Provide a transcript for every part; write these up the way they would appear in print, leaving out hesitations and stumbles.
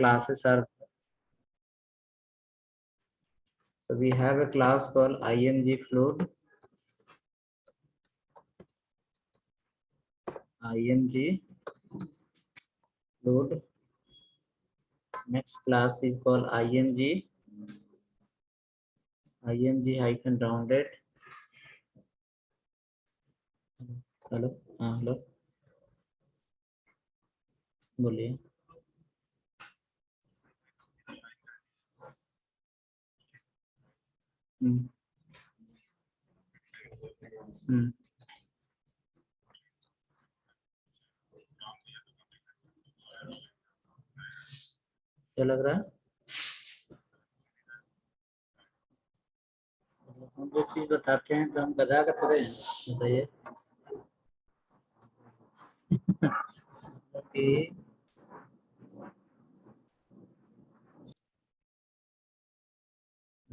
classes are, so we have a class called img fluid, fluid. Next class is called img hyphen rounded. Hello, हाँ hello, बोलिए। क्या लग रहा है? हम जो चीज बताते हैं तो हम बता कर थोड़े हैं, बताइए। कि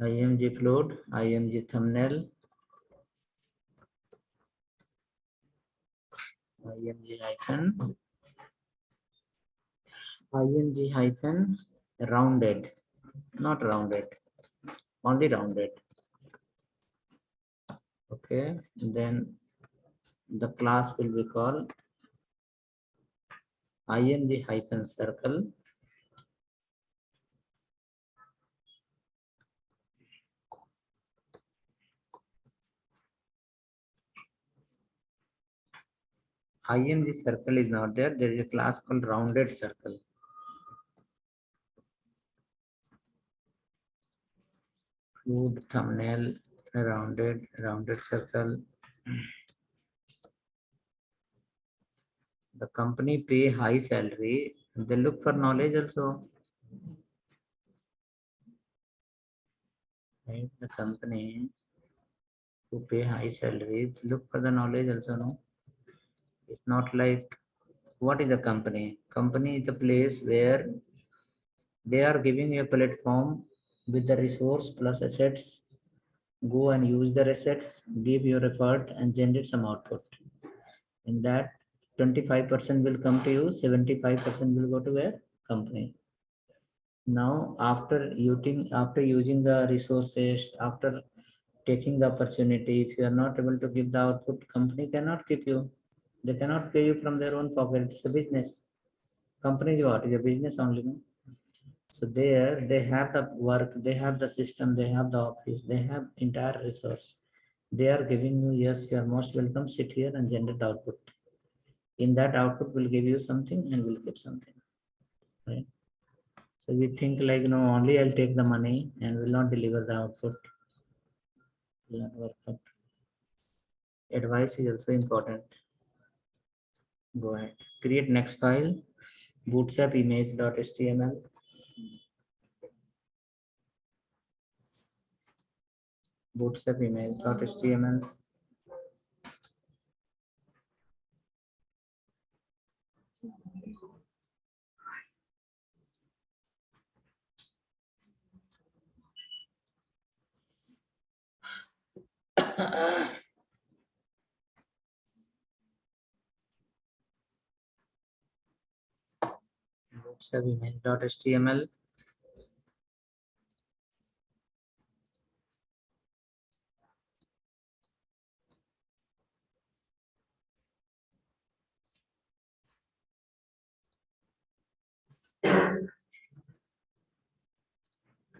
img float, img thumbnail, img hyphen rounded, not rounded, only rounded. Okay, then the class will be called img hyphen circle, img circle is not there. There is a class called rounded circle. Fluid thumbnail, rounded circle. The company pay high salary. They look for knowledge also. Right? The company who pay high salaries look for the knowledge also. No, it's not like, what is the company? Company is the place where they are giving you a platform with the resource plus assets. Go and use the assets, give your effort and generate some output. In that 25% will come to you, 75% will go to where? Company. Now after using the resources, after taking the opportunity, if you are not able to give the output, company cannot keep you. They cannot pay you from their own pocket. It's a business. Company is what? Is a business only. No? So there they have the work, they have the system, they have the office, they have entire resource. They are giving you, yes, you are most welcome, sit here and generate the output. In that output will give you something and will keep something. Right? So we think like, no, only I'll take the money and will not deliver the output. Will not work out. Advice is also important. Go ahead. Create next file, bootstrap image.html. Bootstrap image.html. Bootstrap image.html.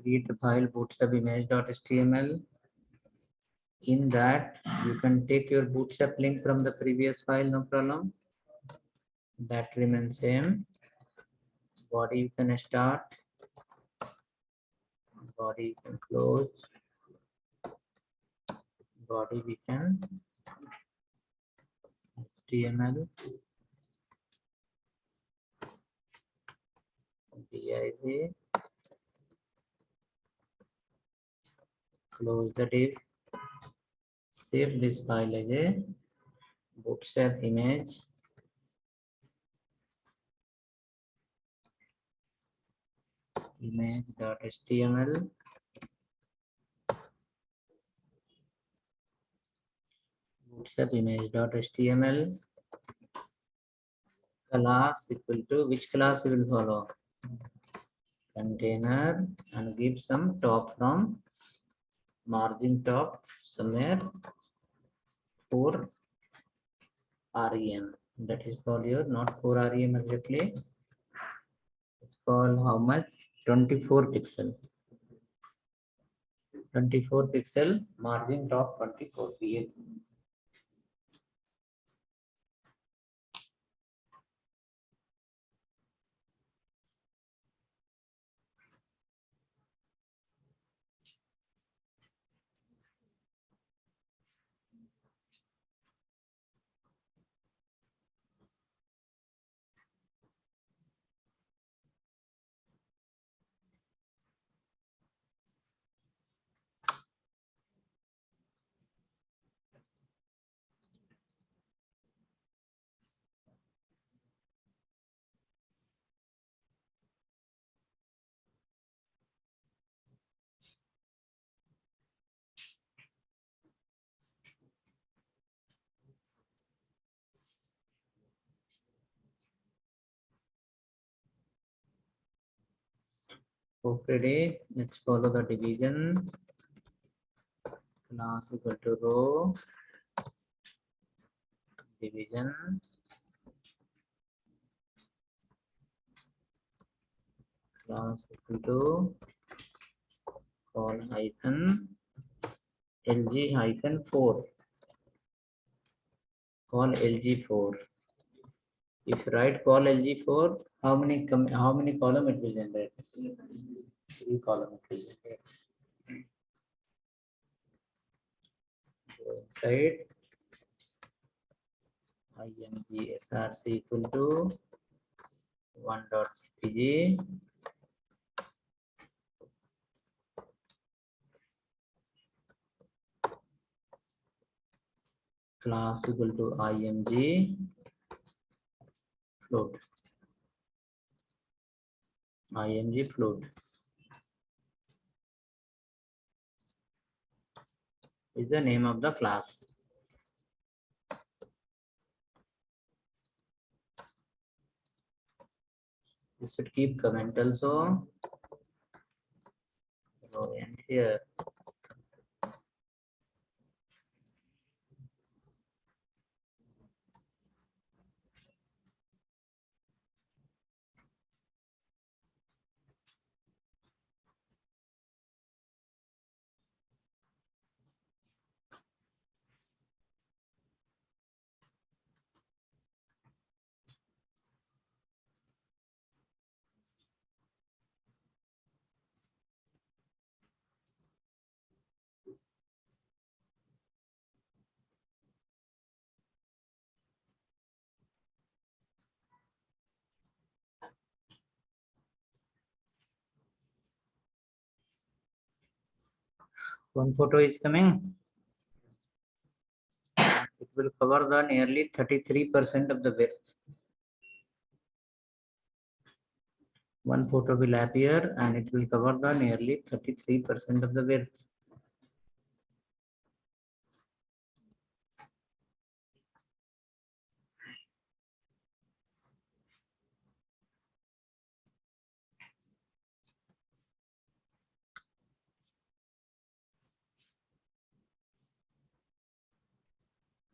Create a file, bootstrap image.html. In that you can take your bootstrap link from the previous file, no problem. That remains same. Body you can start, body you can close, body we can HTML, div, close the div, save this file as a bootstrap image. Image.html. Bootstrap image.html. Class equal to, which class you will follow? container and give some top from margin top somewhere for REM. That is called your not for REM exactly. It's called how much? 24 pixel. 24 pixel margin top 24 px. Okay, let's follow the division. Class equal to row division. Class equal to call hyphen LG hyphen 4. Call LG4. If you write call LG4, how many column it will generate? 3 column it will generate. Go inside img src equal to 1.cpg class equal to img float. img float is the name of the class. You should keep comment also. So, and here one photo is coming. It will cover the nearly 33% of the width. One photo will appear and it will cover the nearly 33% of the width.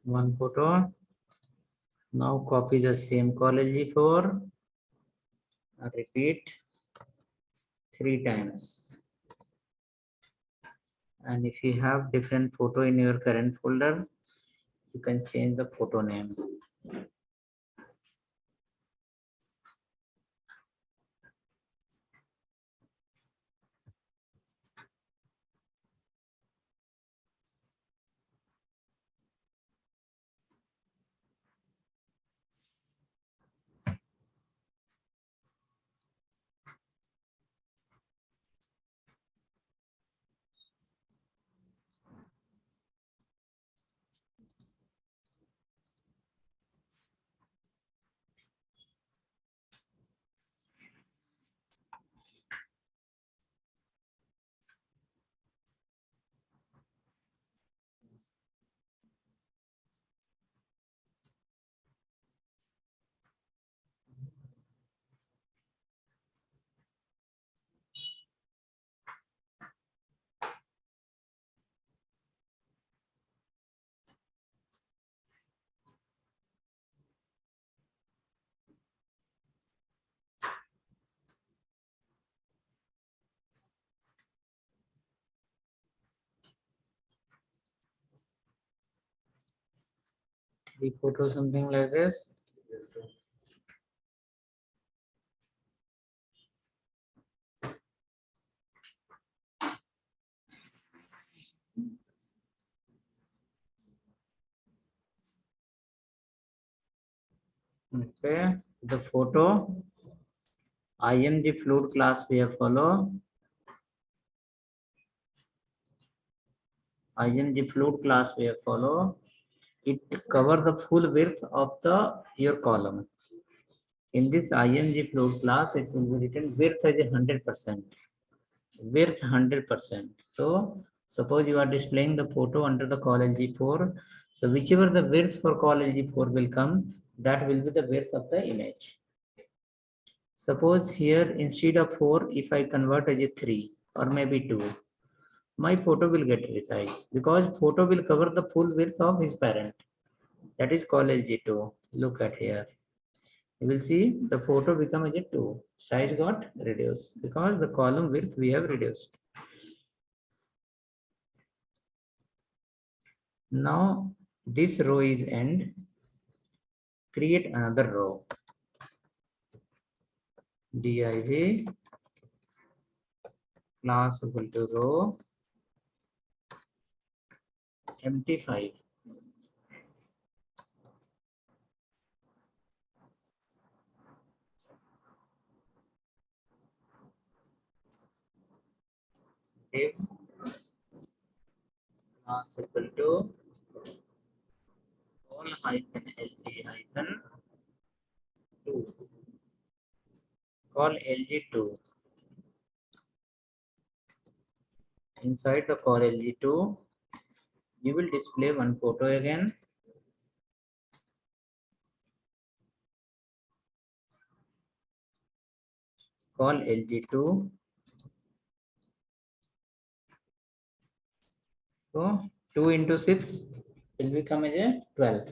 One photo. Now copy the same call LG4. Repeat 3 times. And if you have different photo in your current folder, you can change the photo name. The photo something like this. Okay, the photo. IMG fluid class we have follow. IMG fluid class we have follow. It cover the full width of the your column. In this IMG fluid class, it will be written width as 100%. Width 100%. So suppose you are displaying the photo under the col LG4. So whichever the width for col LG4 will come, that will be the width of the image. Suppose here instead of 4, if I convert as a 3 or maybe 2, my photo will get resized because photo will cover the full width of his parent. That is called LG2. Look at here. You will see the photo become as a 2. Size got reduced because the column width we have reduced. Now this row is end. Create another row. Div class equal to row empty 5. Div class equal to col hyphen LG hyphen 2. Call LG2. Inside the call LG2, you will display one photo again. Call LG2. So 2 into 6 will become as a 12.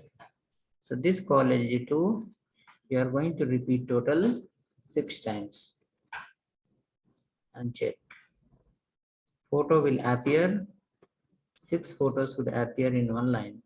So this call LG2, you are going to repeat total 6 times and check. Photo will appear. 6 photos would appear in one line.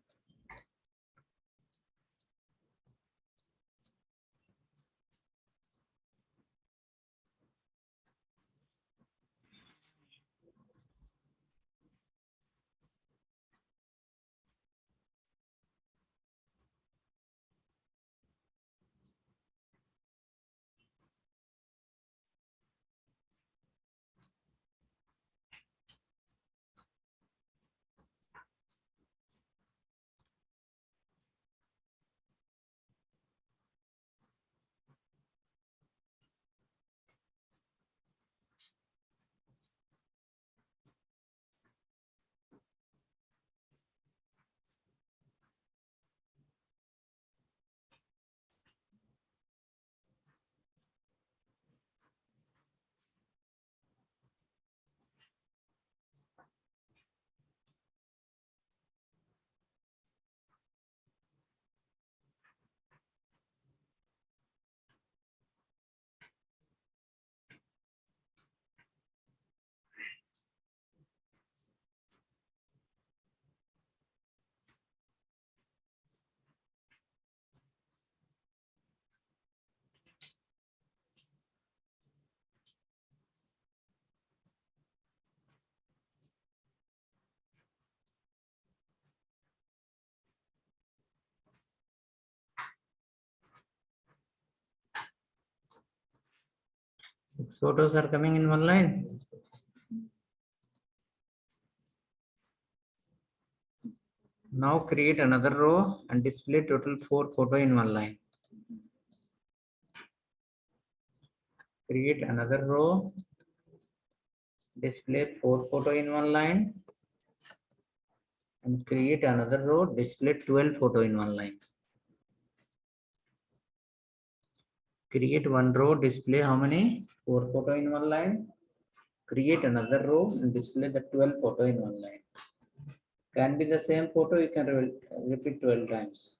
Six photos are coming in one line. Now create another row and display total 4 photo in one line. Create another row, display 4 photo in one line, and create another row, display 12 photo in one line. Create one row, display how many? 4 photo in one line. Create another row and display the 12 photo in one line. Can be the same photo, you can repeat 12 times.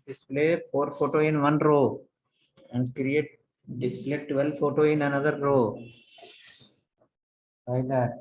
display 4 photo in one row and create display 12 photo in another row. Like that.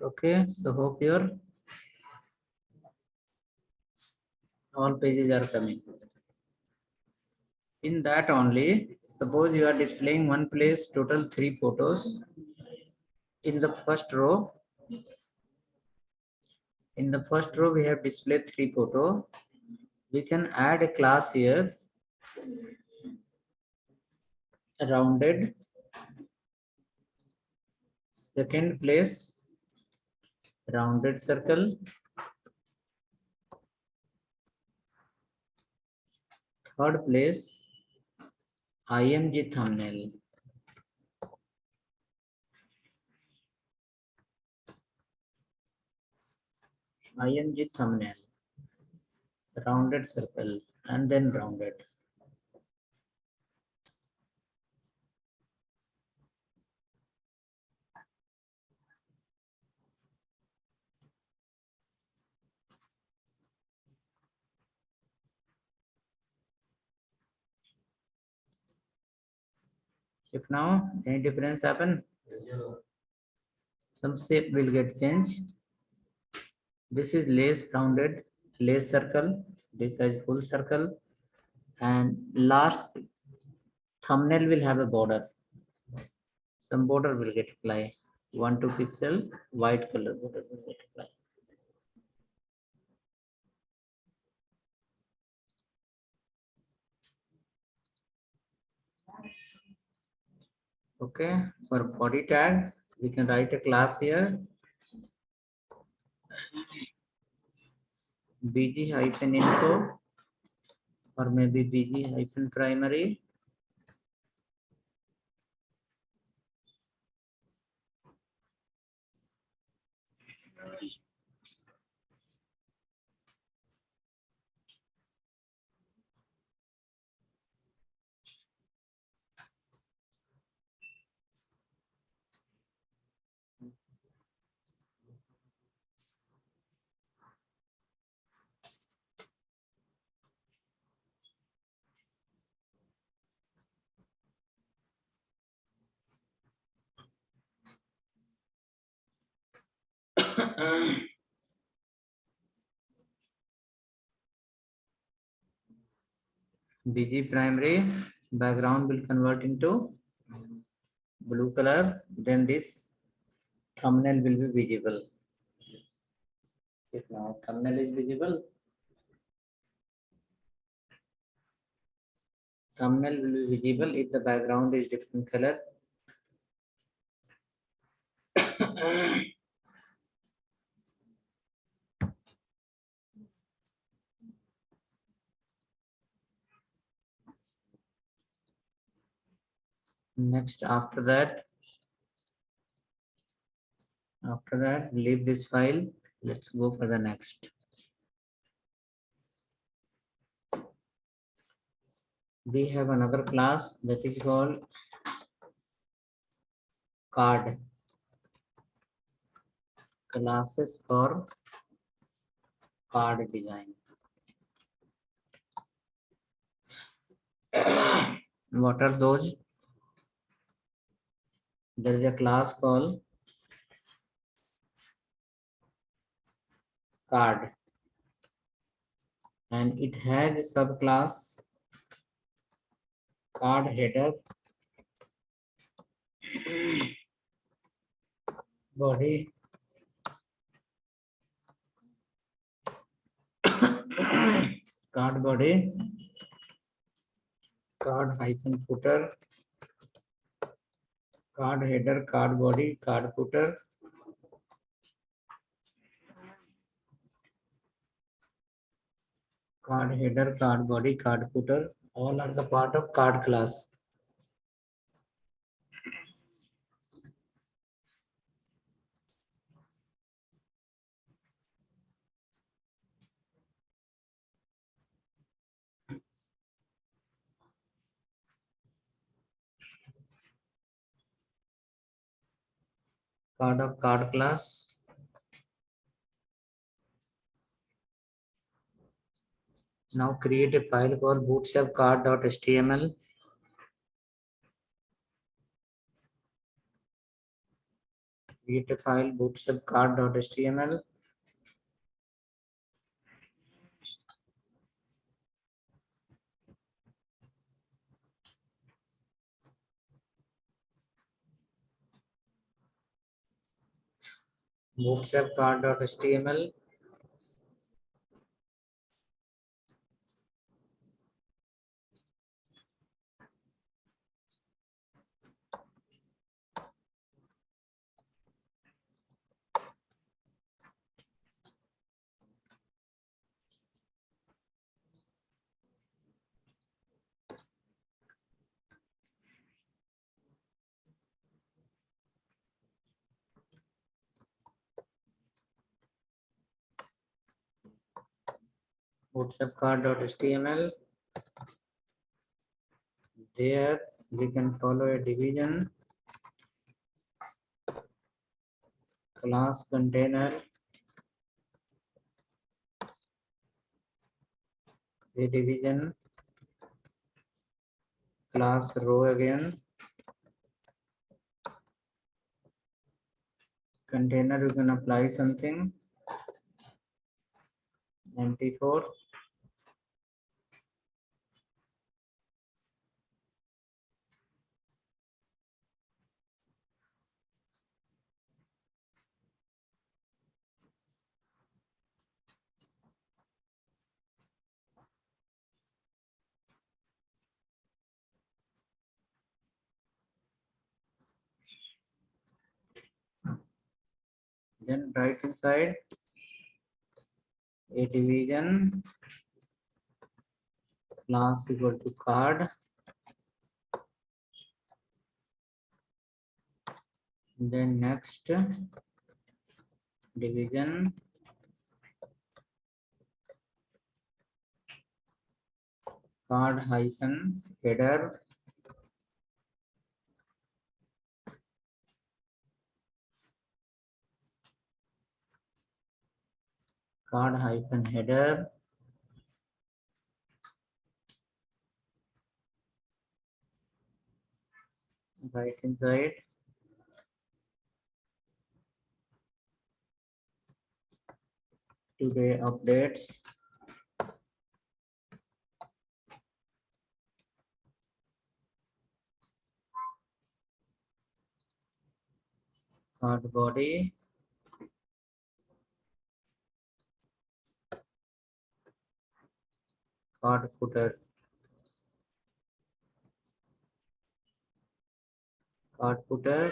Okay, so hope your all pages are coming. In that only, suppose you are displaying one place total 3 photos. In the first row, we have displayed 3 photo. We can add a class here, rounded. Second place, rounded circle. Third place, IMG thumbnail. IMG thumbnail, rounded circle, and then rounded. Check now, any difference happen? Some shape will get changed. This is less rounded, less circle. This is full circle. And last thumbnail will have a border. Some border will get applied. 1-2 pixel white color border will get applied. Okay, for body tag, we can write a class here. bg-info or maybe bg-primary. BG primary background will convert into blue color. Then this thumbnail will be visible. If now thumbnail is visible, thumbnail will be visible if the background is different color. Next, after that, leave this file. Let's go for the next. We have another class that is called card. Classes for card design. What are those? There is a class called card, and it has a subclass card header, body, card body, card hyphen footer, card header, card body, card footer, card header, card body, card footer, all are the part of card class. Card of card class. Now create a file called bootstrapcard.html. Create a file bootstrap card.html. Bootstrap card.html. Bootstrap card.html. There we can follow a division, class container, a division, class row again, container you can apply something, empty4, then right inside a division, class equal to card, then next division, card hyphen header, card hyphen header, right inside today updates, card body, card footer, card footer,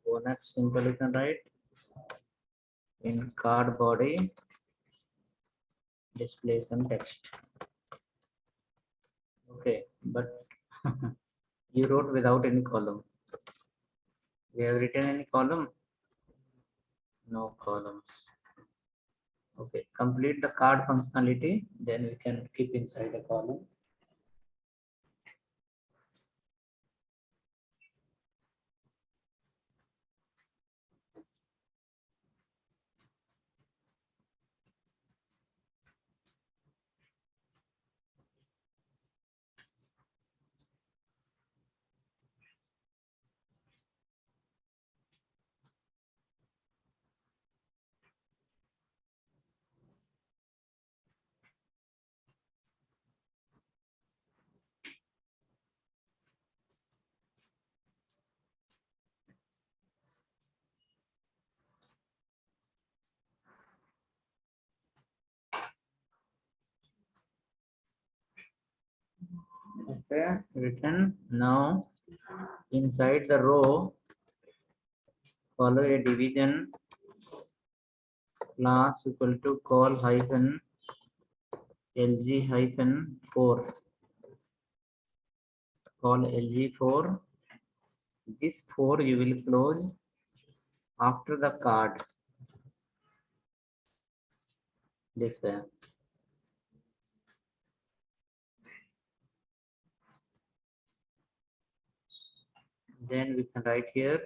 go next, simple you can write in card body, display some text. Okay, but you wrote without any column. We have written any column? No columns. Okay, complete the card functionality, then we can keep inside the column. Okay, written. Now inside the row, follow a division, class equal to call hyphen lg hyphen 4. Call lg4. This 4 you will close after the card. This way. Then we can write here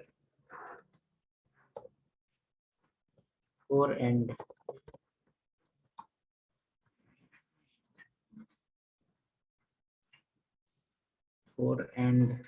4 end. 4 end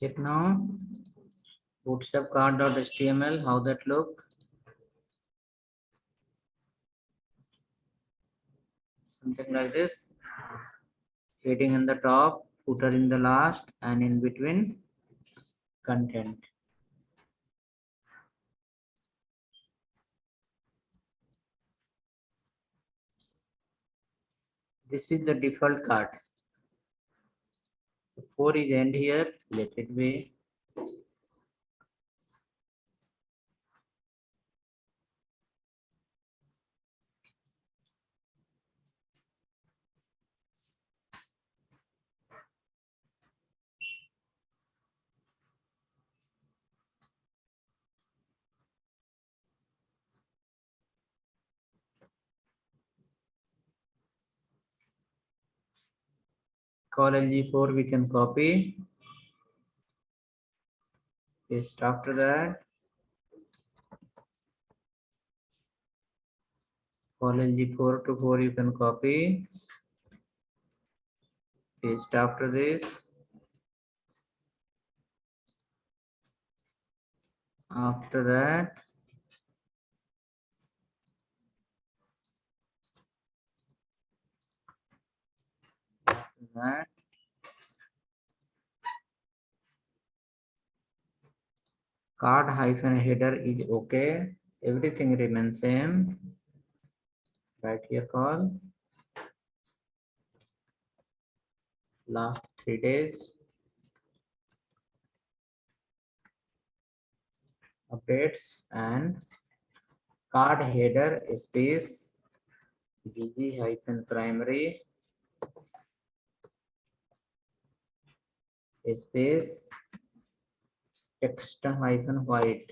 Check now. Bootstrap card.html, how that look? Something like this. Heading in the top, footer in the last, and in between content. This is the default card. So 4 is end here, let it be. Call LG4 we can copy. Paste after that. Call LG4 to 4 you can copy. Paste after this. After that, card hyphen header is okay. Everything remains same. Right here call. Last 3 days. Updates and card header space bg hyphen primary space text hyphen white.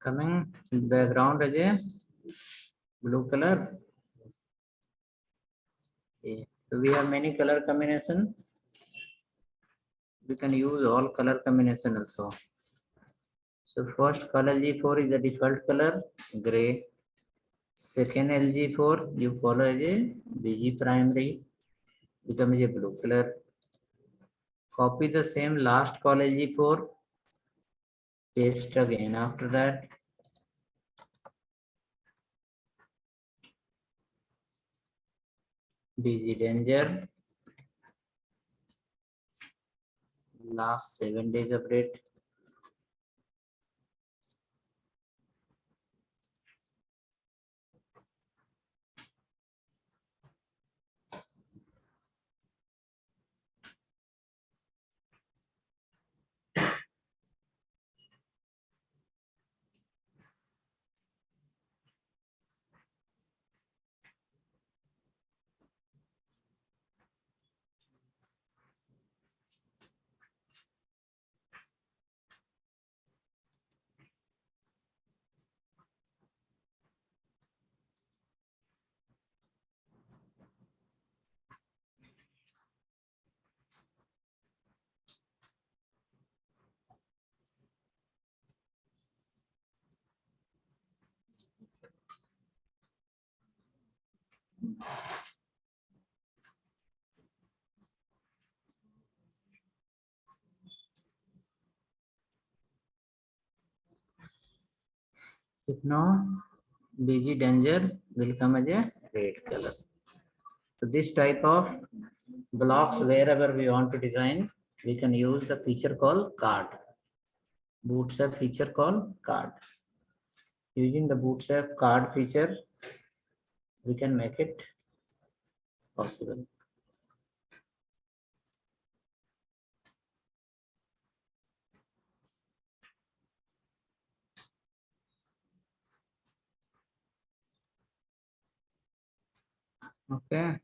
Coming background as a blue color. Okay. So we have many color combination. We can use all color combination also. So first call LG4 is the default color, gray. Second LG4 you follow as a BG primary, becomes a blue color. Copy the same last call LG4, paste again after that. BG danger, last 7 days update. If now BG danger will come as a red color. So this type of blocks wherever we want to design, we can use the feature called card. bootstrap feature called card. Using the bootstrap card feature, we can make it possible. Okay.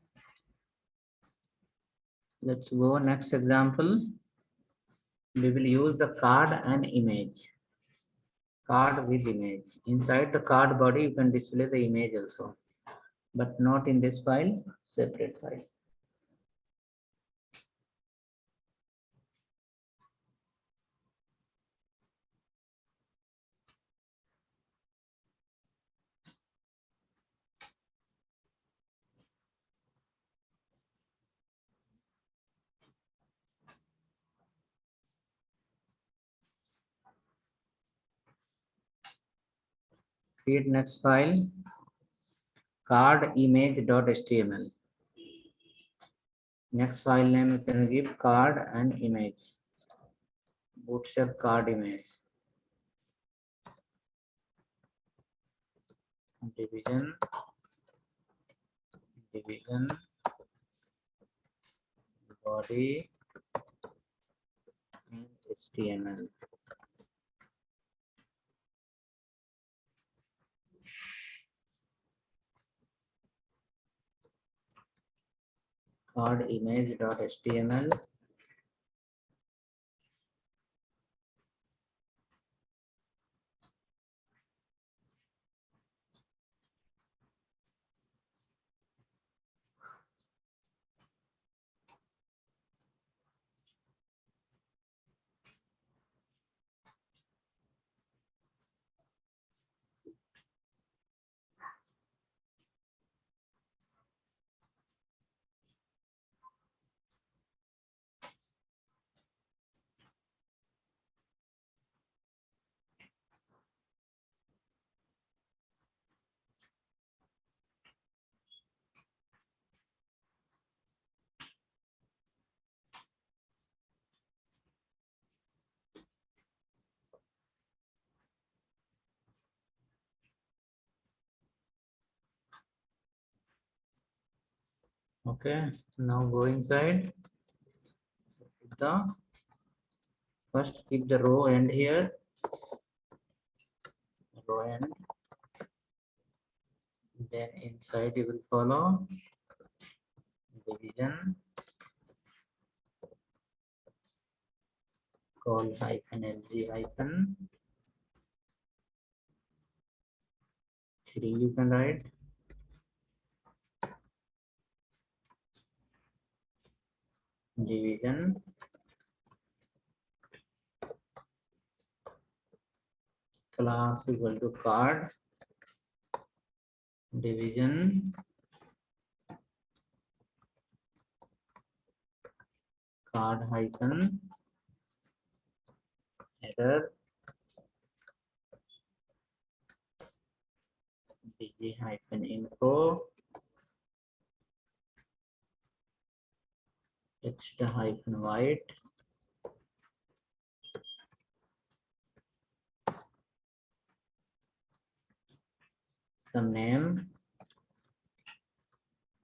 Let's go next example. We will use the card and image. Card with image. Inside the card body, you can display the image also, but not in this file, separate file. Create next file, card image.html. Next file name you can give card and image. Bootstrap card image. Division. Body and HTML. Card image.html. Okay, now go inside. First keep the row end here. Row end. Then inside you will follow division. Call hyphen lg hyphen 3 you can write. Division class equal to card. Division card hyphen header bg hyphen info text hyphen white some name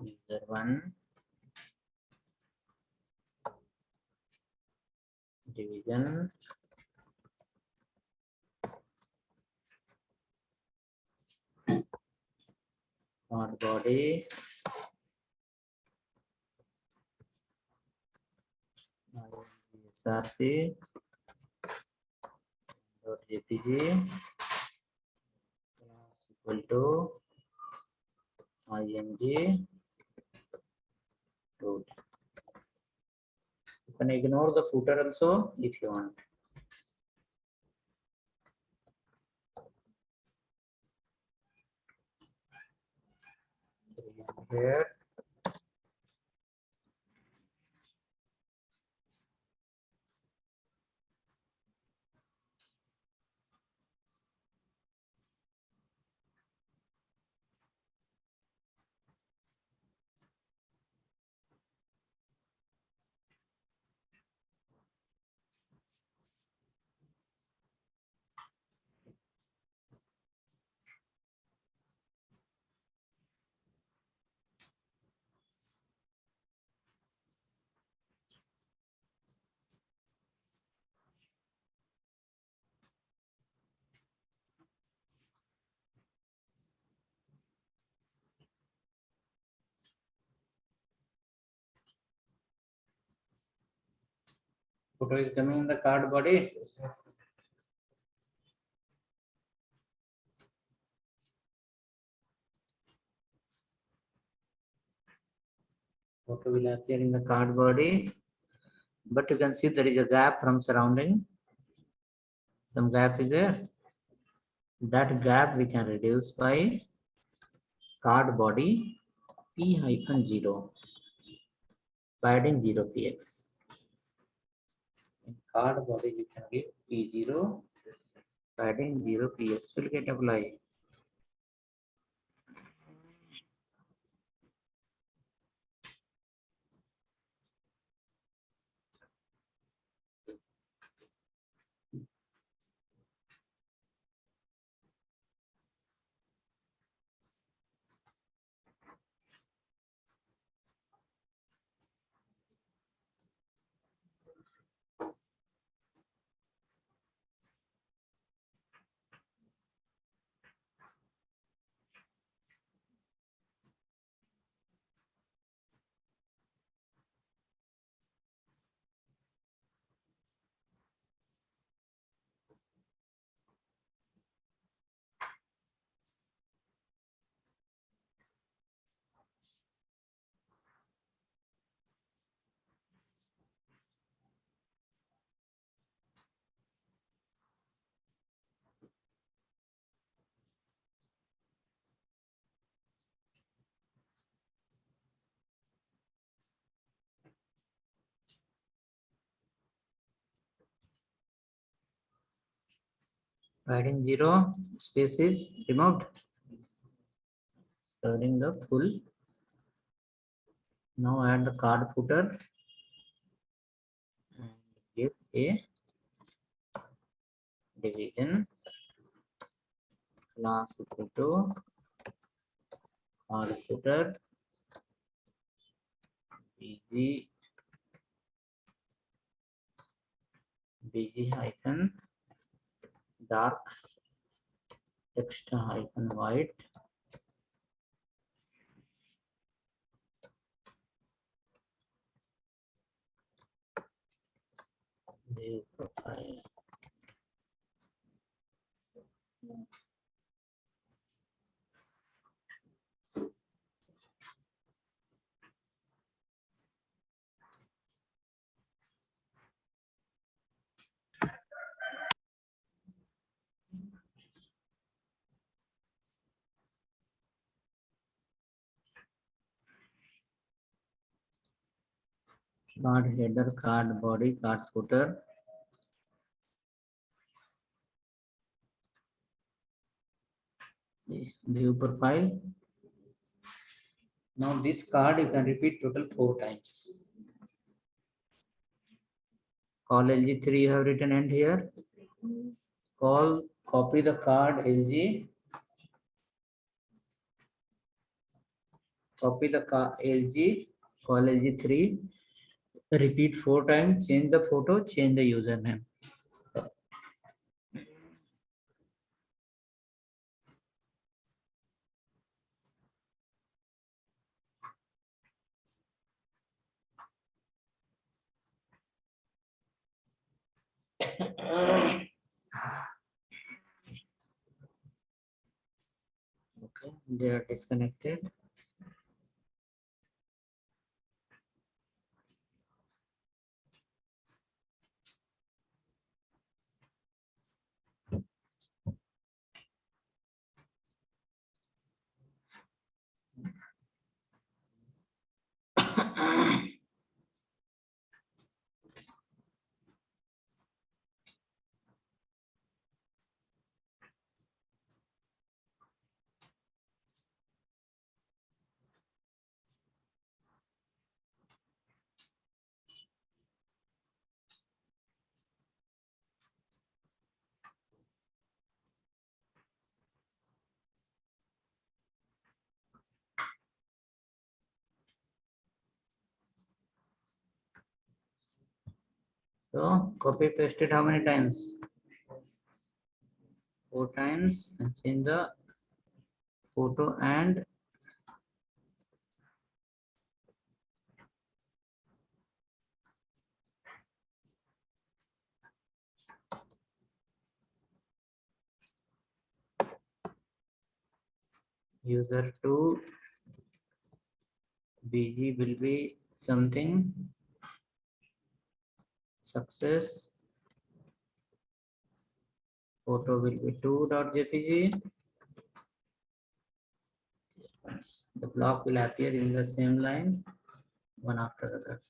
user1 division not body src dot jpg class equal to img root. You can ignore the footer also if you want. Here Photo is coming in the card body. Photo will appear in the card body, but you can see there is a gap from surrounding. Some gap is there. That gap we can reduce by card body p-0 by adding 0px. In card body we can give p0 by adding 0px will get applied. By adding 0, space is removed. Turning the full. Now add the card footer and give a division class equal to card footer bg hyphen dark text hyphen white view profile. Card header, card body, card footer. See, view profile. Now this card you can repeat total 4 times. Call LG3 you have written end here. Copy the card LG. Copy the LG, call LG3. Repeat 4 times, change the photo, change the username. Okay, they are disconnected. So copy pasted how many times? 4 times, and change the photo and user 2 bg will be something success, photo will be 2.jpg. The block will appear in the same line, one after the other.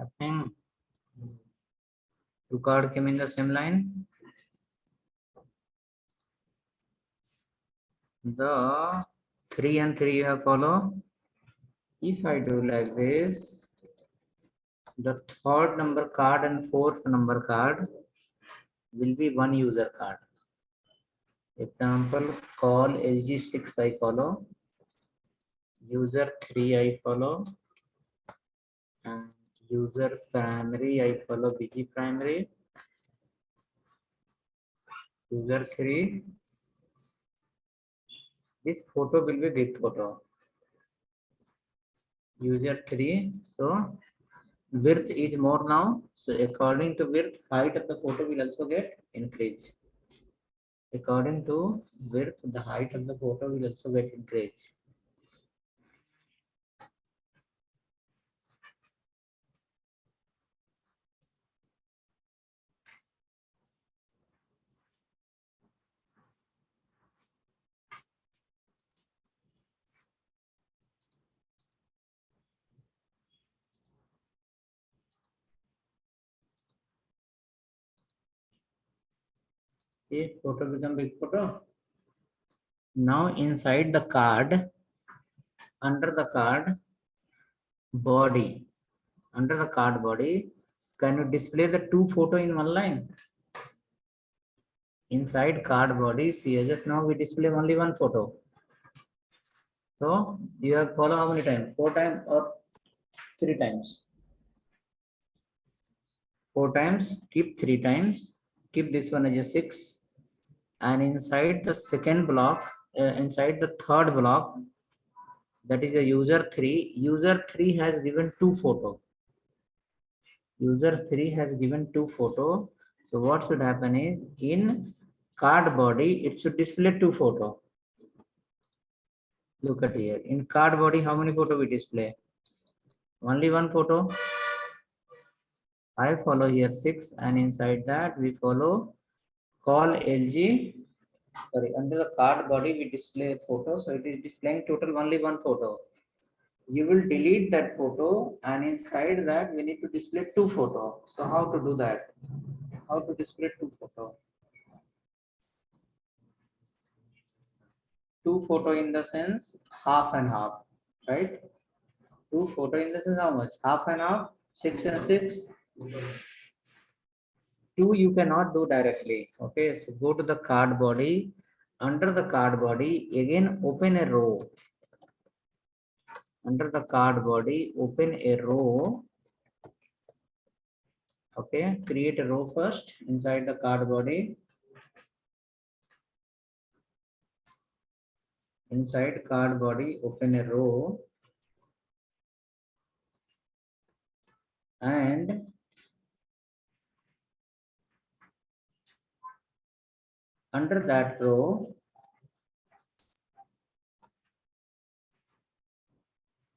Happening. Two card came in the same line. The 3 and 3 you have follow. If I do like this, the third number card and fourth number card will be one user card. Example, call LG6 I follow, user 3 I follow, and user primary I follow BG primary, user 3. This photo will be big photo. User 3, so width is more now. So according to width, height of the photo will also get increased. According to width, the height of the photo will also get increased. See, photo become big photo. Now inside the card, under the card body, under the card body, can you display the two photo in one line? Inside card body, see as of now we display only one photo. So you have follow how many times? 4 times or 3 times? 4 times, keep 3 times, keep this one as a 6, and inside the second block, inside the third block, that is a user 3 has given 2 photo. User 3 has given 2 photo. So what should happen is in card body, it should display 2 photo. Look at here. In card body, how many photo we display? Only one photo. I follow here 6, and inside that we follow call LG. Sorry, under the card body we display a photo, so it is displaying total only one photo. You will delete that photo, and inside that we need to display 2 photo. So how to do that? How to display 2 photo? 2 photo in the sense half and half, right? 2 photo in the sense how much? Half and half, 6 and 6. 2 you cannot do directly. Okay, so go to the card body. Under the card body, again open a row. Under the card body, open a row. Okay, create a row first inside the card body. Inside card body, open a row, and under that row,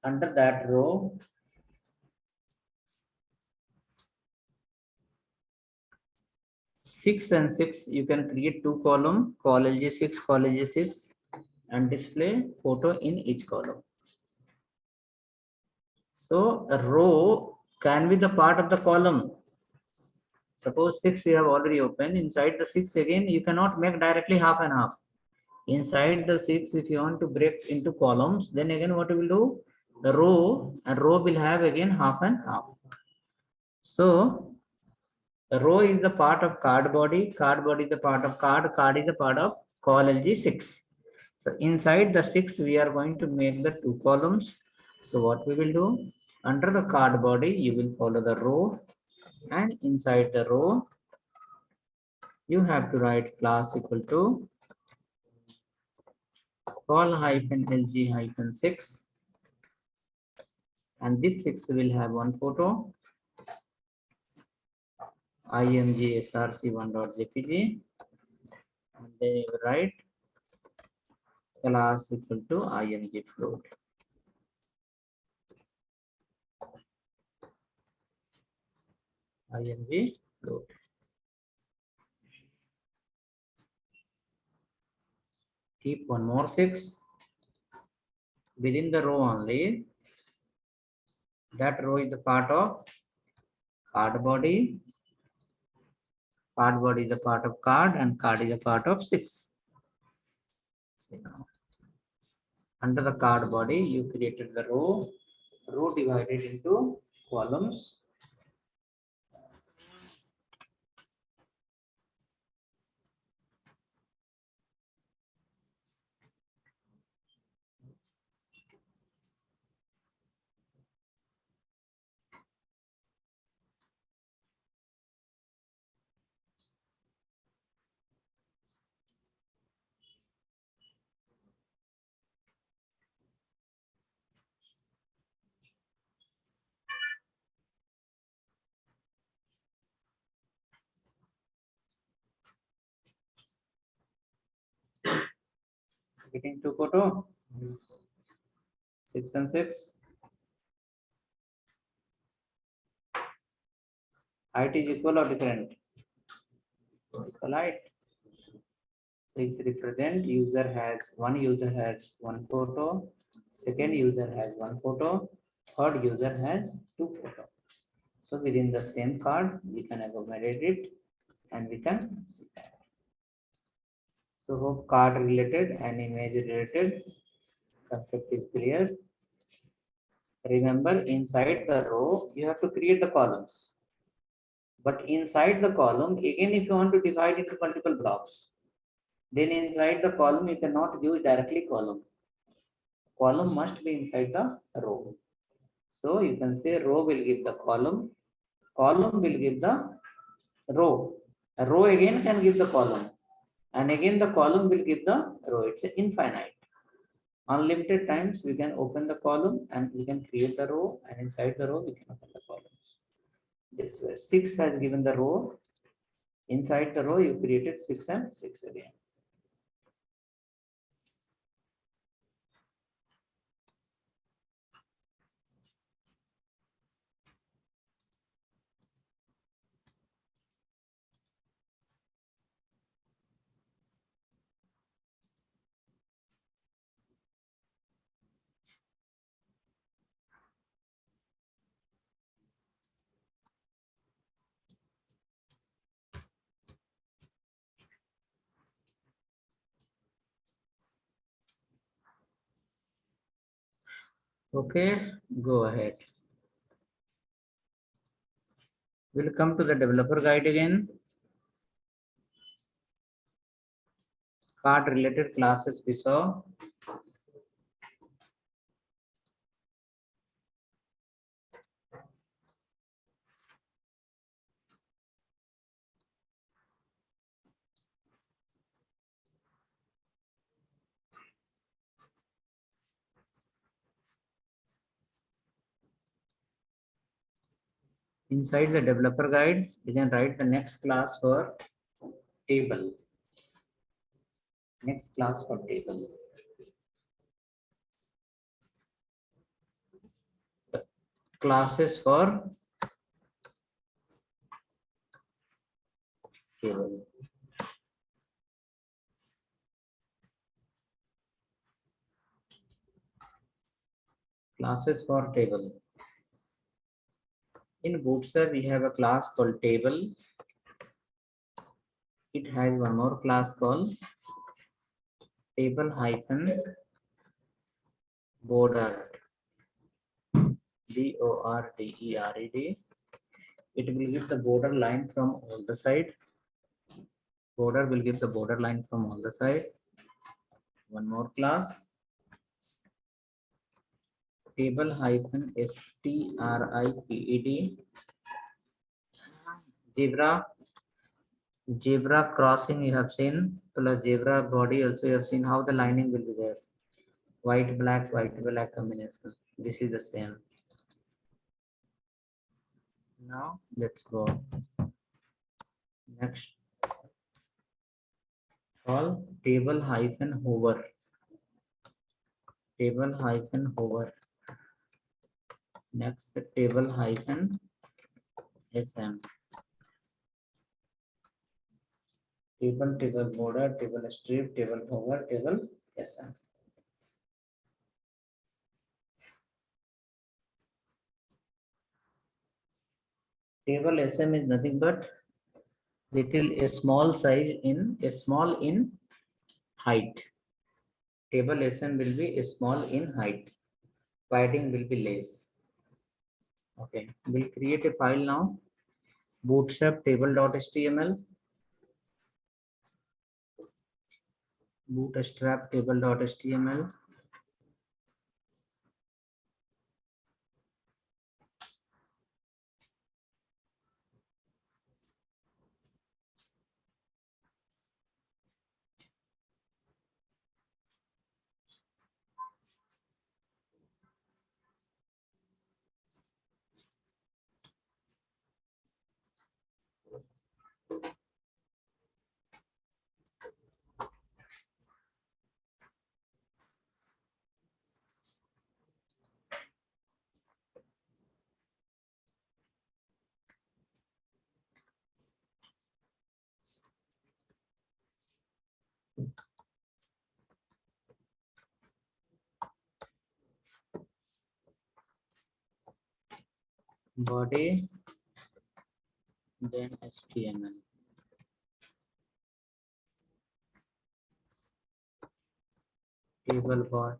under that row, six and six, you can create 2 column, call LG6, call LG6, and display photo in each column. So a row can be the part of the column. Suppose 6 you have already opened. Inside the 6 again, you cannot make directly half and half. Inside the 6, if you want to break into columns, then again what you will do? The row and row will have again half and half. So the row is the part of card body is the part of card is the part of colLG 6. So inside the 6, we are going to make the 2 columns. So what we will do? Under the card body, you will follow the row, and inside the row, you have to write class equal to call hyphen LG hyphen 6. And this 6 will have one photo, img src1.jpg, and then you write class equal to img float. img float. Keep one more 6 within the row only. That row is the part of card body. Card body is a part of card, and card is a part of 6. See now. Under the card body, you created the row divided into columns. Getting two photo, 6 and 6. Height is equal or different? Equal height. So it's represent one user has one photo, second user has one photo, third user has 2 photo. So within the same card, we can accommodate it and we can see that. So hope card related and image related concept is clear. Remember, inside the row, you have to create the columns. But inside the column, again, if you want to divide into multiple blocks, then inside the column, you cannot use directly column. Column must be inside the row. So you can say row will give the column will give the row. A row again can give the column. And again, the column will give the row. It's infinite. Unlimited times we can open the column and we can create the row, and inside the row we can open the columns. This way 6 has given the row. Inside the row you created 6 and 6 again. Okay, go ahead. We'll come to the developer guide again. Card related classes we saw. Inside the developer guide, we can write the next class for table. Next class for table. Classes for table. Classes for table. In Bootstrap, we have a class called table. it has one more class called table hyphen border, BORDERED. It will give the border line from all the side. Border will give the border line from all the side. One more class, table hyphen striped, zebra. Zebra crossing you have seen, plus zebra body also you have seen how the lining will be there. White black combination. This is the same. Now let's go next. Call table hyphen hover. Table hyphen hover. Next table hyphen SM. Table border, table strip, table hover, table SM. Table SM is nothing but little a small size in a small in height. Table SM will be a small in height. Padding will be less. Okay, we'll create a file now. Bootstrap table.html. Bootstrap table.html. Body, then HTML. Table bot,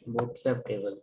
bootstrap table.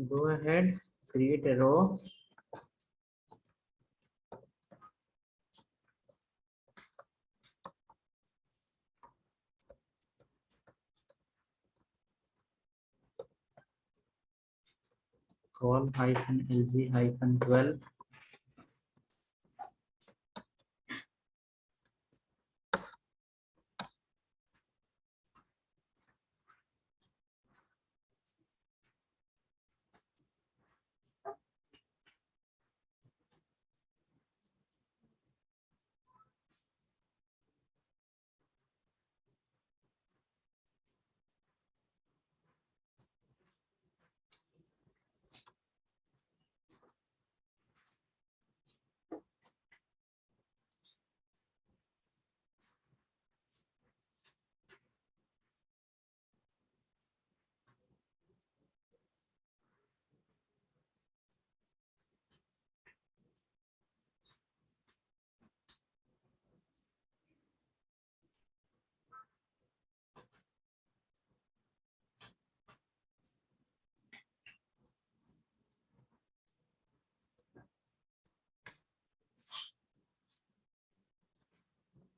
Go ahead, create a row. Call hyphen LG hyphen 12.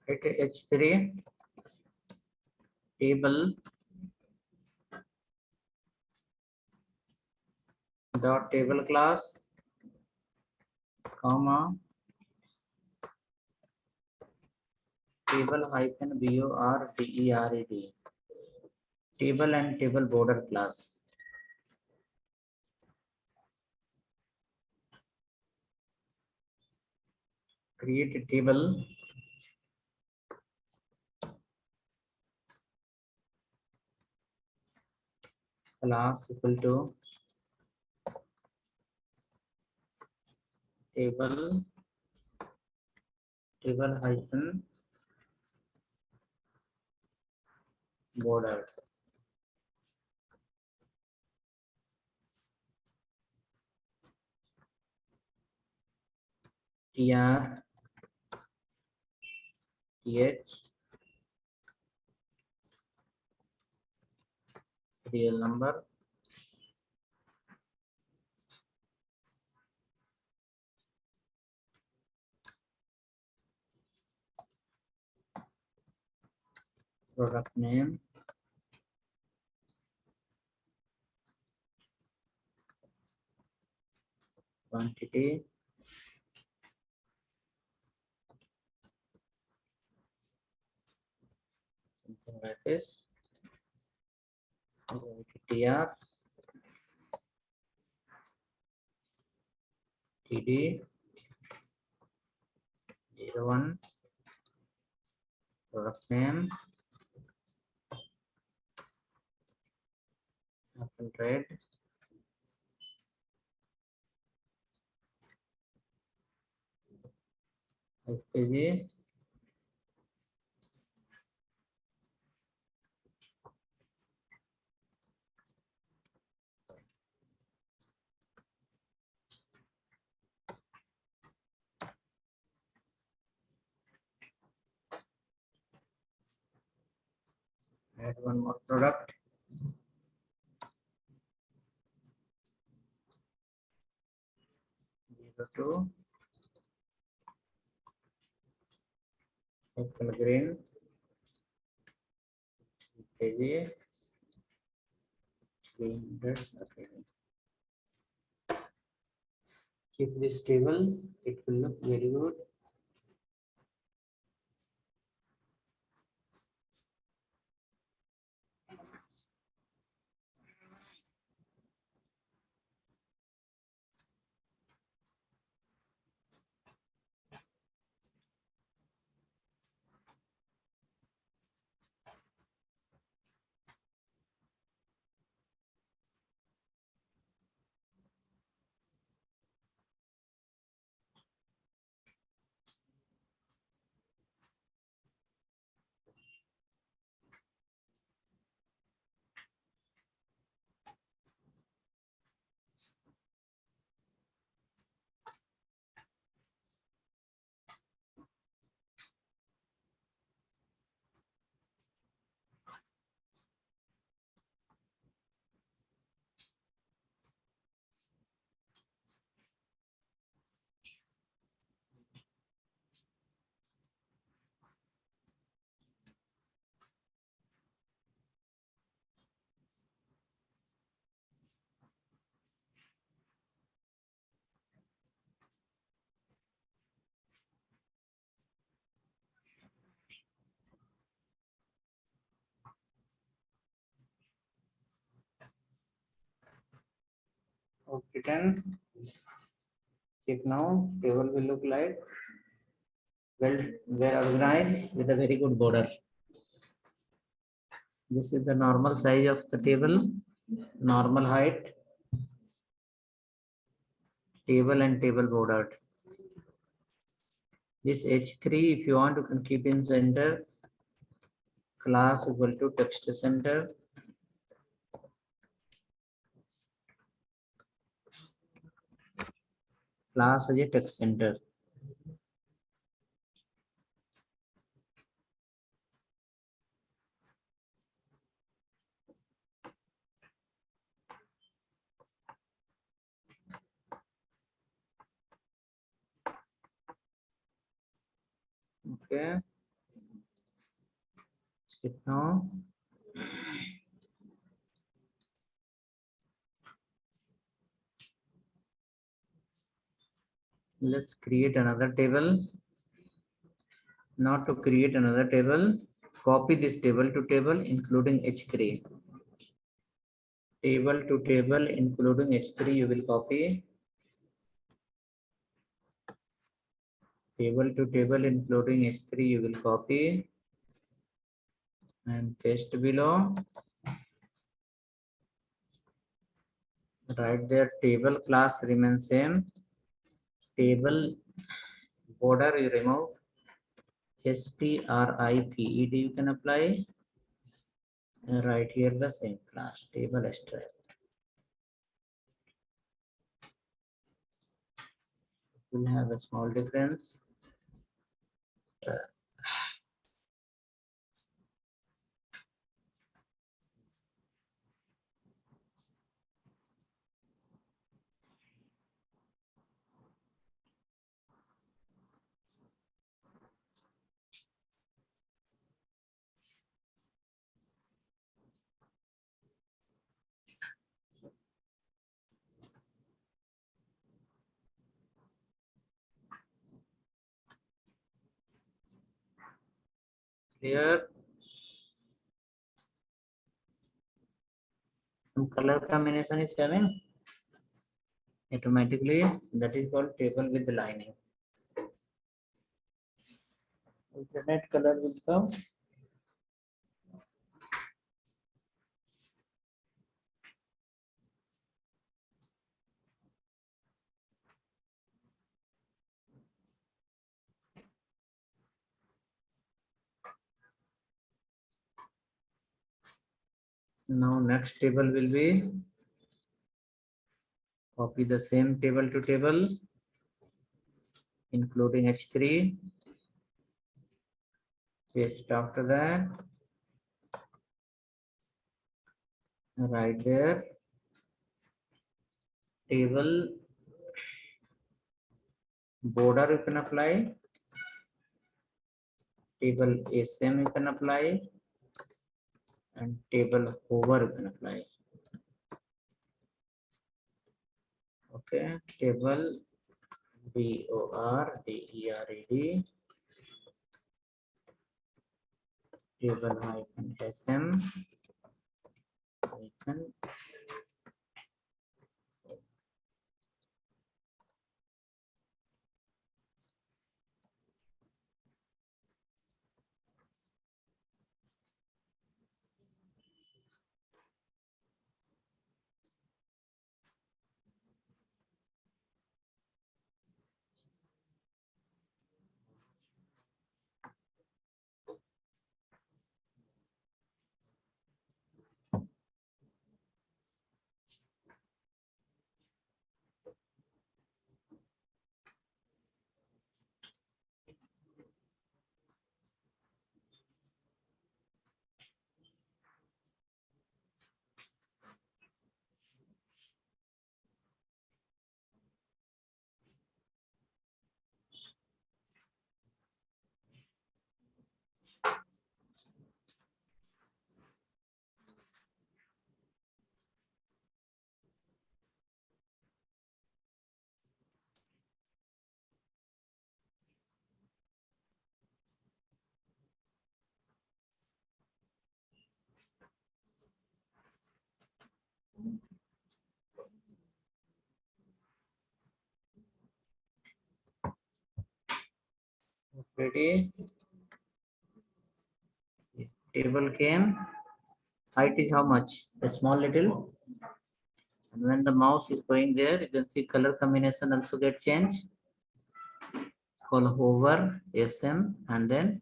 hit h3 table dot table class comma table hyphen borderd table and table border class. Create a table class equal to table hyphen border. tr th serial number product name quantity something like this tr td 01 product name apple red fpg add one more product 02 apple green fpg 300 okay. Keep this table, it will look very good. Okay, then check now. Table will look like well organized with a very good border. This is the normal size of the table, normal height, table and table bordered. This H3, if you want, you can keep in center. Class equal to text center. Class as a text center. Okay. Skip now. Let's create another table. Now to create another table, copy this table to table including H3. Table to table including H3 you will copy. Table to table including H3 you will copy and paste below. Right there, table class remains same. Table border you remove. striped you can apply. And right here the same class, table extract. Will have a small difference. Here some color combination is having automatically, that is called table with lining. Alternate color will come. Now next table will be copy the same table to table including H3. Paste after that. Right there. Table border you can apply. Table SM you can apply. And table hover you can apply. Okay, table BORDERED. Table hyphen SM hyphen ready. Table came. Height is how much? A small little. And when the mouse is going there, you can see color combination also get changed. It's called hover, SM, and then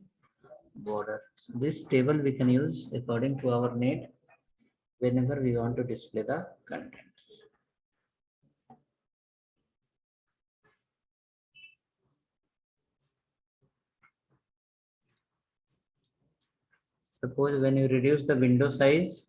border. So this table we can use according to our need whenever we want to display the contents. Suppose when you reduce the window size,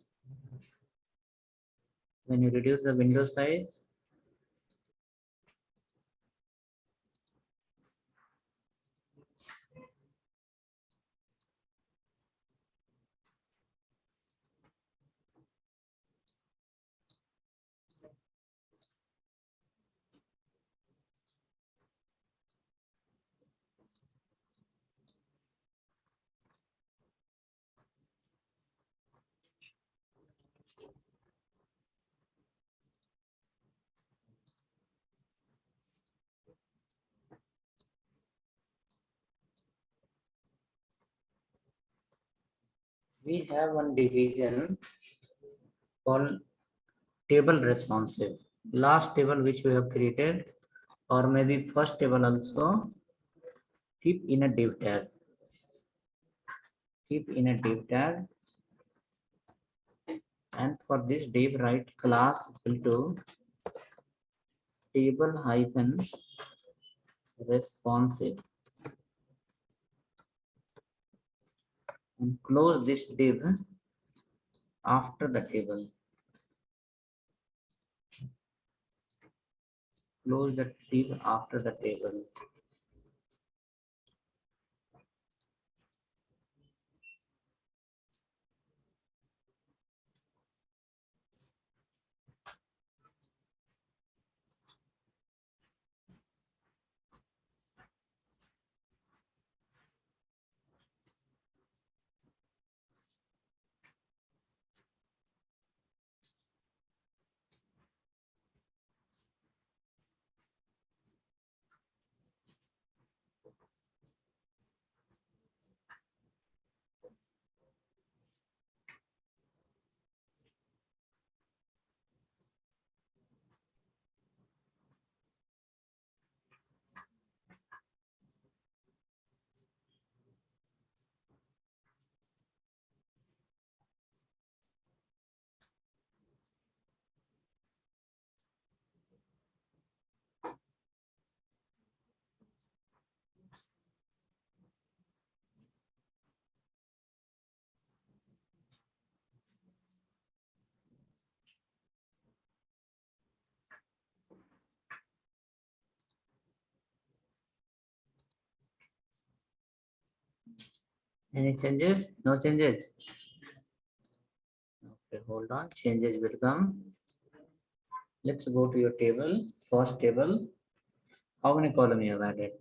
we have one division called table responsive. Last table which we have created, or maybe first table also, keep in a div tag. Keep in a div tag, and for this div write class equal to table hyphen responsive, and close this div after the table. Close the div after the table. Any changes? No changes. Okay, hold on. Changes will come. Let's go to your table. First table. How many columns you have added?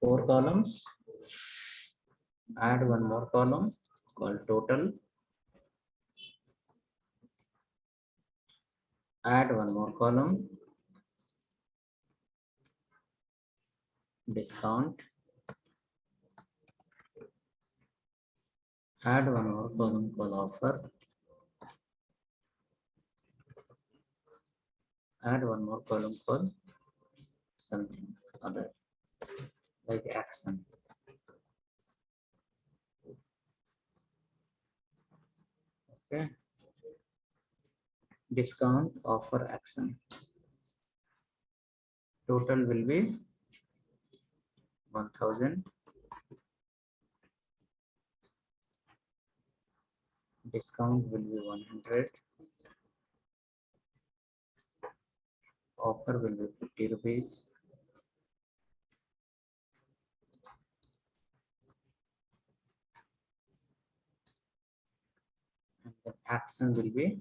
4 columns. Add one more column called total. Add one more column, discount. Add one more column called offer. Add one more column called something other, like action. Okay. Discount, offer, action. Total will be 1000. Discount will be 100. Offer will be 50 rupees. And the action will be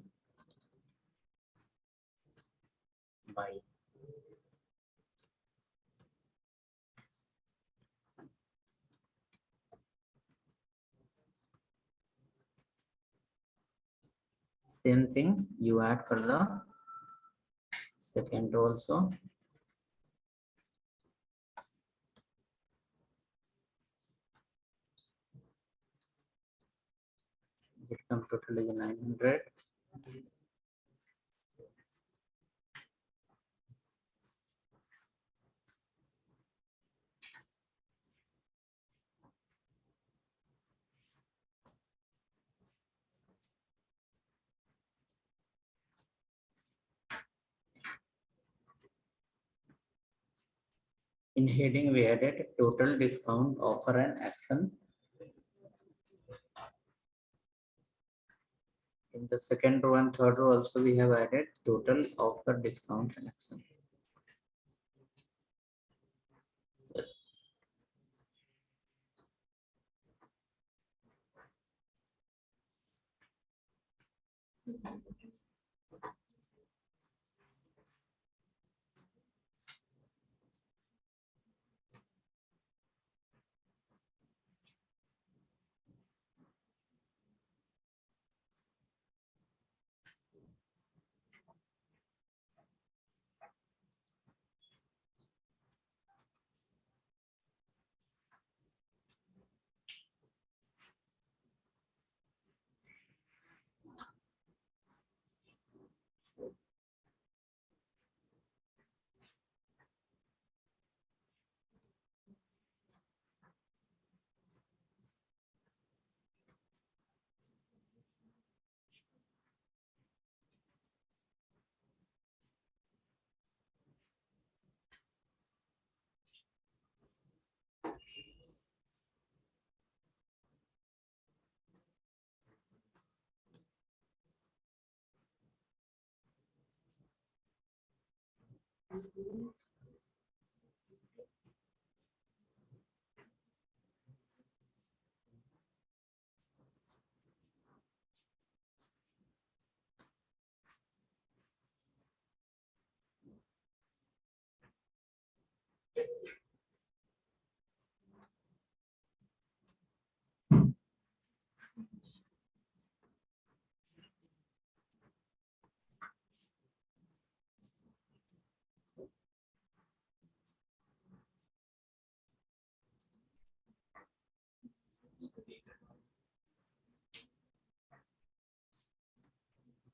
buy. Same thing you add for the second row also. Income total is 900. In heading, we added total, discount, offer, and action. In the second row and third row also we have added total, offer, discount, and action.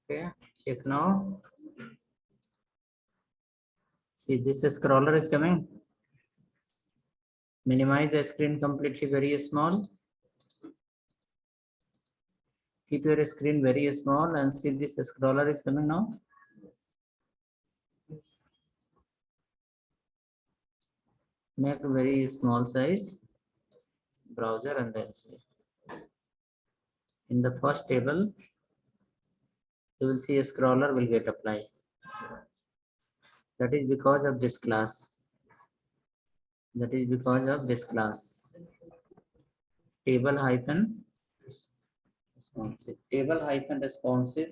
Okay, check now. See, this scroller is coming. Minimize the screen completely very small. Keep your screen very small and see this scroller is coming now. Make a very small size browser and then see. In the first table, you will see a scroller will get applied. That is because of this class. That is because of this class. Table hyphen responsive. Table hyphen responsive.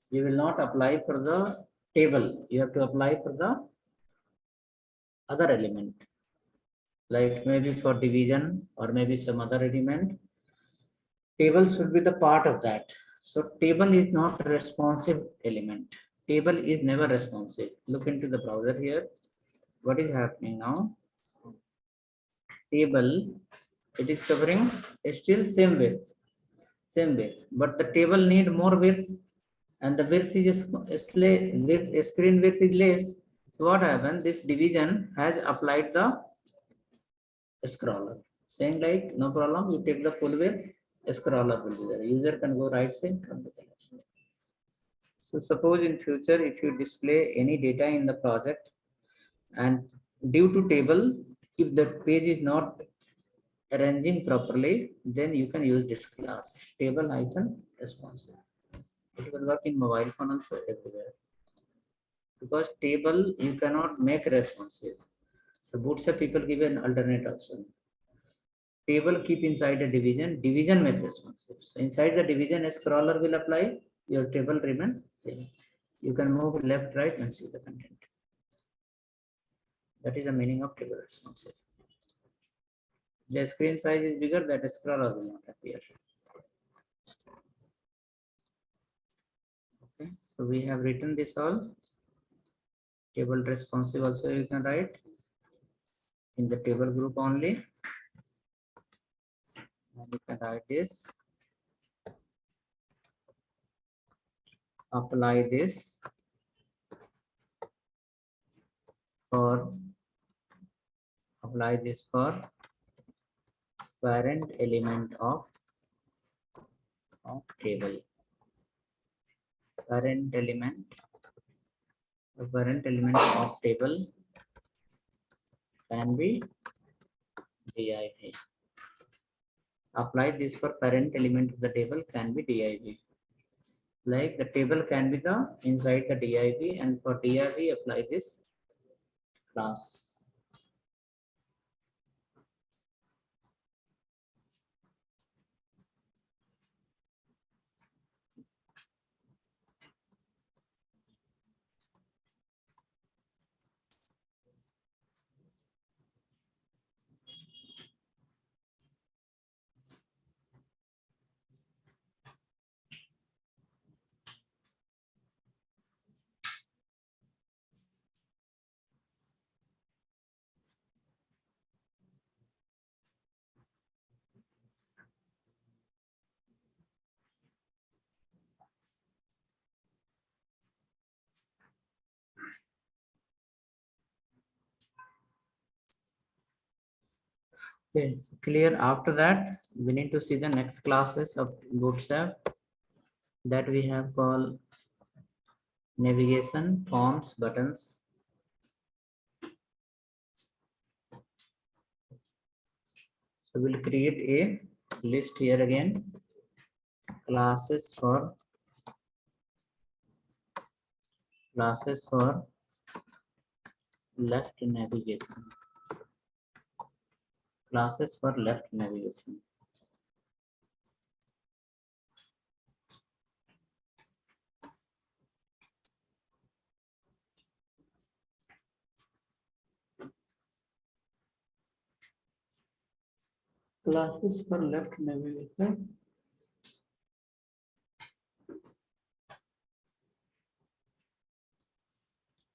You will not apply for the table. You have to apply for the other element. Like maybe for division or maybe some other element. Table should be the part of that. So table is not a responsive element. Table is never responsive. Look into the browser here. What is happening now? Table, it is covering still same width, but the table need more width, and the width is width, screen width is less. So what happened? This division has applied the scroller, saying like no problem, you take the full width, scroller will be there. User can go right side, come to the left side. So suppose in future, if you display any data in the project, and due to table, if the page is not arranging properly, then you can use this class, table hyphen responsive. It will work in mobile phone also everywhere. Because table you cannot make responsive. So Bootstrap people give an alternate option. Table keep inside a division, division make responsive. So inside the division, a scroller will apply, your table remain same. You can move left, right, and see the content. That is the meaning of table responsive. The screen size is bigger, that scroller will not appear. Okay, so we have written this all. Table responsive also you can write in the table group only. And you can write this. Apply this for parent element of table. Parent element. The parent element of table can be div. Apply this for parent element of the table can be div. Like the table can be the inside the div, and for div apply this class. Okay, so clear. After that, we need to see the next classes of Bootstrap that we have called navigation, forms, buttons. So we'll create a list here again. Classes for left navigation. Classes for left navigation. Classes for left navigation.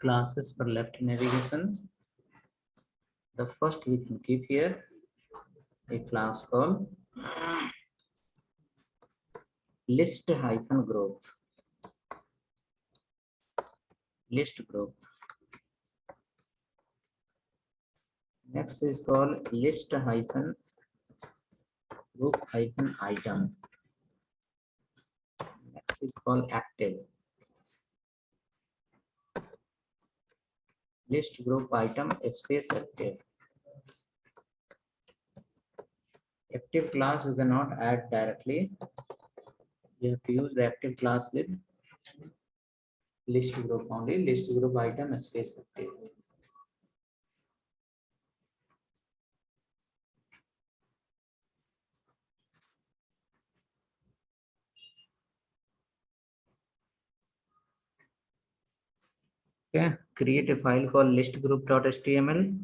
Classes for left navigation. The first we can keep here a class called list hyphen group. List group. Next is called list hyphen group hyphen item. Next is called active. List group item space active. Active class you cannot add directly. You have to use the active class with list group only. List group item space active. Okay, create a file called listgroup.html.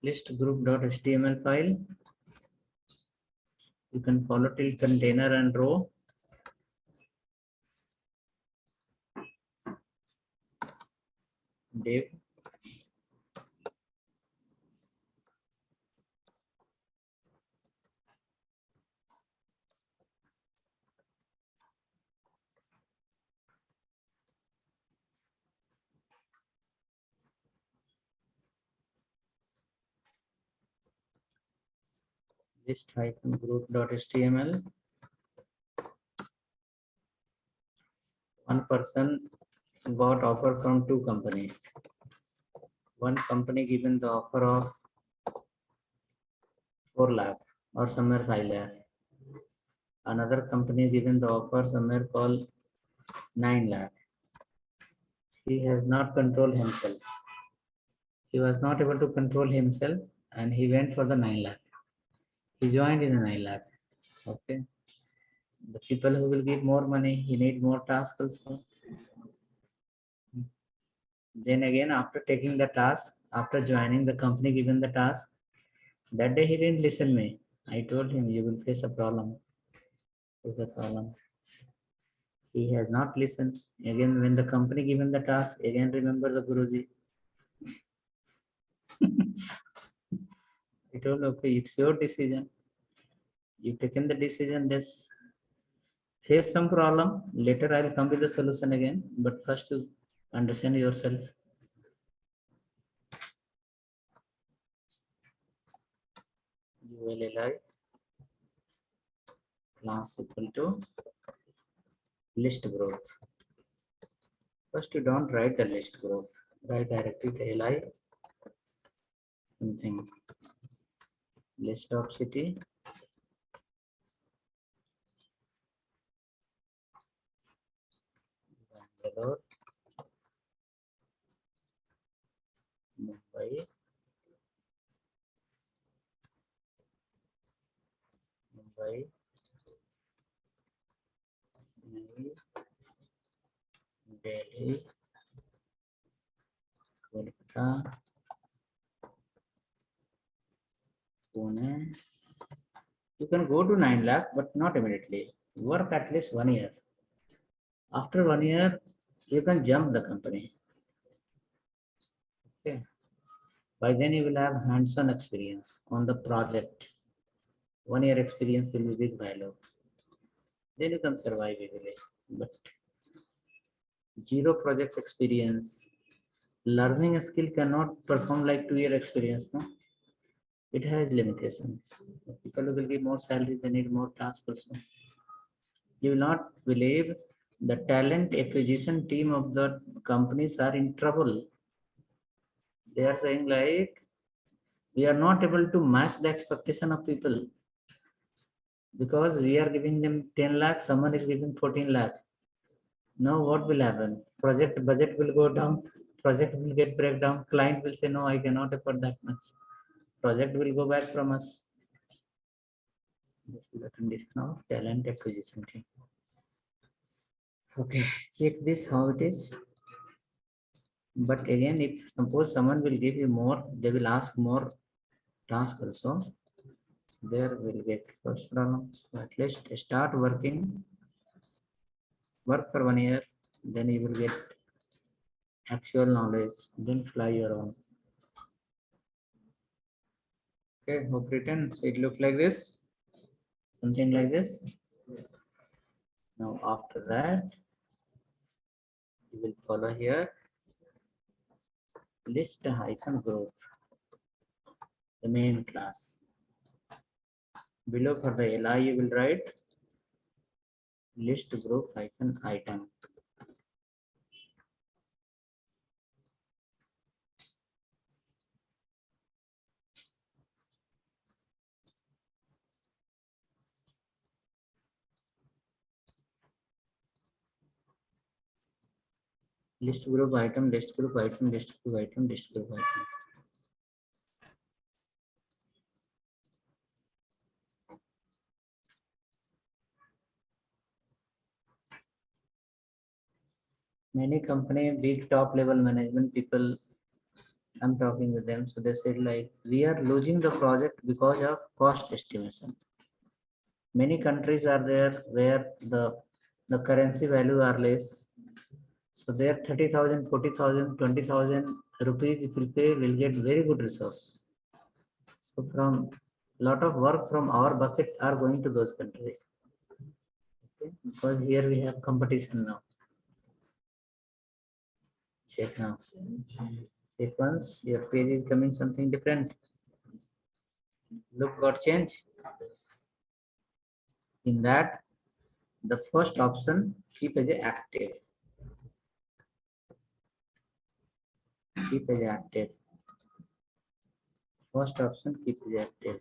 Listgroup.html file. You can follow till container and row. Div. List hyphen group.html. One person got offer from two companies. One company given the offer of 4 lakh or somewhere 5 lakh. Another company given the offer somewhere called 9 lakh. He has not controlled himself. He was not able to control himself and he went for the 9 lakh. He joined in the 9 lakh. Okay. The people who will give more money, he need more tasks also. Then again, after taking the task, after joining the company given the task, that day he didn't listen me. I told him you will face a problem. Is the problem. He has not listened. Again, when the company given the task, again remember the Guruji. I told okay, it's your decision. You taken the decision, let's face some problem. Later I'll come with the solution again. But first you understand yourself. ULLI class equal to list group. First you don't write the list group. Write directly the li something list of city Bangalore, Mumbai, Mumbai, Chennai, Delhi, Kolkata, Pune. You can go to 9 lakh, but not immediately. Work at least 1 year. After 1 year, you can jump the company. Okay. By then you will have hands-on experience on the project. 1 year experience will be big value. Then you can survive easily. But zero project experience, learning skill cannot perform like 2 year experience. No, it has limitation. People who will give more salary, they need more tasks also. You will not believe the talent acquisition team of the companies are in trouble. They are saying like, we are not able to match the expectation of people because we are giving them 10 lakh, someone is giving 14 lakh. Now what will happen? Project budget will go down, project will get breakdown, client will say, no, I cannot afford that much. Project will go back from us. This is the condition of talent acquisition team. Okay, check this how it is. But again, if suppose someone will give you more, they will ask more task also. So there will get first problem. So at least start working, work for 1 year, then you will get actual knowledge, then fly your own. Okay, hope written. So it looks like this, something like this. Now after that, you will follow here list hyphen group, the main class. Below for the LI you will write list group hyphen item. List group item, list group item, list group item, list group item. Many company, big top level management people, I'm talking with them. So they said like, we are losing the project because of cost estimation. Many countries are there where the currency value are less. So there 30,000, 40,000, 20,000 rupees if you pay will get very good resource. So from lot of work from our bucket are going to those countries. Okay? Because here we have competition now. Check now. Check once your page is coming something different. Look got change. In that, the first option keep as active. Keep as active. First option keep as active.